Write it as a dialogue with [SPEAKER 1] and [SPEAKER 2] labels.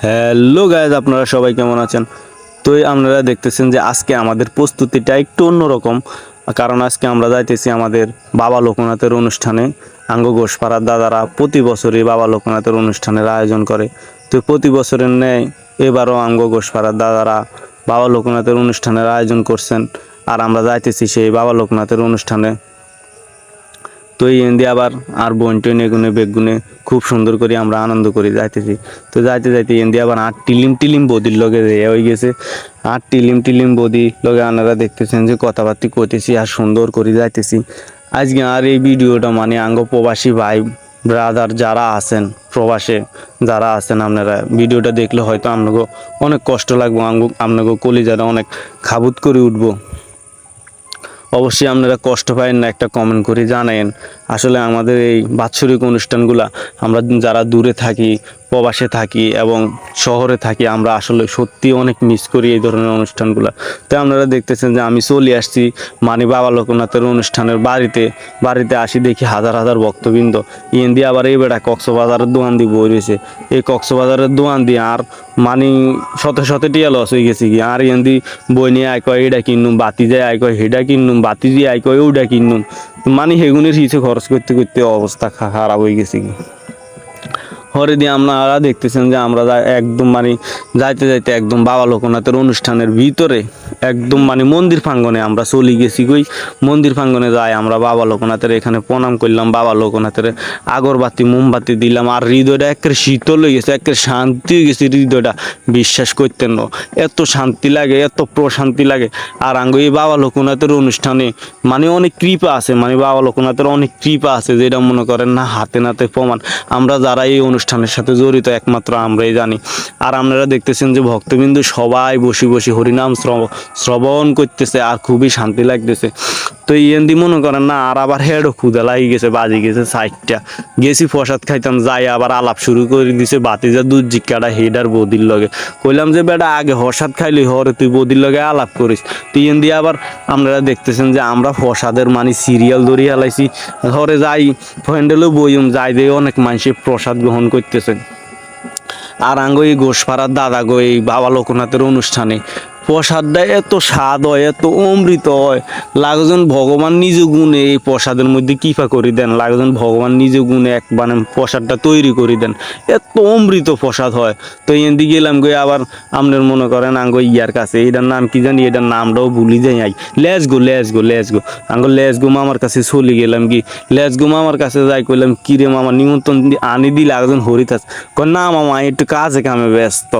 [SPEAKER 1] Hello guys, আপনারা সবাই কেমন আছেন? তো আপনারা দেখতেছেন যে আজকে আমাদের প্রস্তুতিটা একটু অন্যরকম, কারণ আজকে আমরা যাইতেছি আমাদের বাবা লোকনাথের অনুষ্ঠানে। আঙ্গ ঘোষপাড়ার দাদারা প্রতি বছরই বাবা লোকনাথের অনুষ্ঠানের আয়োজন করে। তো প্রতি বছরের ন্যায় এবারও আঙ্গ ঘোষপাড়ার দাদারা বাবা লোকনাথের অনুষ্ঠানের আয়োজন করছেন, আর আমরা যাইতেছি সেই বাবা লোকনাথের অনুষ্ঠানে। তো এই এন্দি আবার আর বন্টন এগুনে বেগুনে খুব সুন্দর করে আমরা আনন্দ করে যাইতেছি। তো যাইতে যাইতে এন্দি আবার আর টিলিম টিলিম বদির লগে হয়ে গেছে। আর টিলিম টিলিম বদি লগে আপনারা দেখতেছেন যে কথাবার্তি কইতেছি আর সুন্দর করে যাইতেছি। আজকে আর এই ভিডিওটা মানে আঙ্গ প্রবাসী ভাই ব্রাদার যারা আছেন, প্রবাসে যারা আছেন, আপনারা ভিডিওটা দেখলে হয়তো আপনাকে অনেক কষ্ট লাগবে, আপনাকে কলিজাটা অনেক খাবুত করে উঠবো। অবশ্যই আপনারা কষ্ট পাবেন না, একটা কমেন্ট করে জানেন। আসলে আমাদের এই বাৎসরিক অনুষ্ঠানগুলা আমরা যারা দূরে থাকি, প্রবাসে থাকি এবং শহরে থাকি, আমরা আসলে সত্যি অনেক মিস করি এই ধরনের অনুষ্ঠানগুলা। তো আপনারা দেখতেছেন যে আমি চলে আসছি মানে বাবা লোকনাথের অনুষ্ঠানের বাড়িতে আসি, দেখি হাজার হাজার ভক্তবৃন্দ ইন দিয়ে আবার এই বেড়া কক্সবাজারের দোকান দিয়ে বই রয়েছে। এই কক্সবাজারের দোকান দিয়ে আর মানে শত টিয়া লস হয়ে গেছে কি, আর এন্দি বই নিয়ে আয় কয় এটা কিনুম, বাতি যায় আয় কয় হেডা কিনুম, বাতি দিয়ে আয় কয় ওটা কিনুম। মানে হেগুনের হিসে খরচ করতে করতে অবস্থা খারাপ হয়ে গেছে কি। হরে দিয়ে আপনারা দেখতেছেন যে আমরা একদম মানে যাইতে যাইতে একদম বাবা লোকনাথের অনুষ্ঠানের ভিতরে একদম মানে মন্দির প্রাঙ্গনে আমরা চলে গেছি। মন্দির প্রাঙ্গনে যাই আমরা বাবা লোকনাথের এখানে প্রণাম করলাম, বাবা লোকনাথের আগরবাতি মোমবাতি দিলাম, আর হৃদয়টা একের শীতল হয়ে গেছে, একের শান্তি হয়ে গেছে হৃদয়টা। বিশ্বাস করতেন না, এত শান্তি লাগে, এত প্রশান্তি লাগে। আর আঙ্গ এই বাবা লোকনাথের অনুষ্ঠানে মানে অনেক কৃপা আছে, মানে বাবা লোকনাথের অনেক কৃপা আছে, যেটা মনে করেন না হাতে নাতে প্রমাণ। আমরা যারা এই অনুষ্ঠানের সাথে জড়িত একমাত্র আমরাই জানি। আর আপনারা দেখতেছেন যে ভক্তবিন্দু সবাই বসে বসে হরিনাম শ্রবণ করতেছে আর খুবই শান্তি লাগতেছে। তো ইয়েন্দি মনে করেন না আর আবার হেডও ক্ষুদা লাগি গেছে, বাজি গেছে 60টা। গেছি প্রসাদ খাইতাম, যাই আবার আলাপ শুরু করে দিছে বাতিজা দুধ জিক্কাটা হেড আর বদির লগে। কইলাম যে বেটা আগে প্রসাদ খাইলি, হরে তুই বদির লগে আলাপ করিস। তো ইয়েন্দি আবার আপনারা দেখতেছেন যে আমরা প্রসাদের মানে সিরিয়াল ধরিয়ে হালাইছি। হরে যাই ফ্যান্ডেলও বইম যাই দিয়ে অনেক মানুষের প্রসাদ গ্রহণ করতেছে। আর আঙ্গো এই ঘোষপাড়ার দাদা গো এই বাবা লোকনাথের অনুষ্ঠানে প্রসাদটা এত স্বাদ হয়, এত অমৃত হয়, লাগজন ভগবান নিজ গুণে এই প্রসাদের মধ্যে কৃপা করে দেন, লাগজন ভগবান নিজ গুণে এক মানে প্রসাদটা তৈরি করে দেন, এত অমৃত প্রসাদ হয়। তো এদিকে গেলাম গিয়ে আবার আপনার মনে করেন আঙ্গো ইয়ার কাছে, এটার নাম কি জানি, এটার নামটাও ভুলি যাই। লেস গো আঙ্গো লেস গো মামার কাছে চলে গেলাম কি, লেস গো মামার কাছে যাই কইলাম কিরে মামা নিমন্ত্রণ আনি দিলে একজন হরিতাস, কয় না মামা একটু কাজে কামে ব্যস্ত।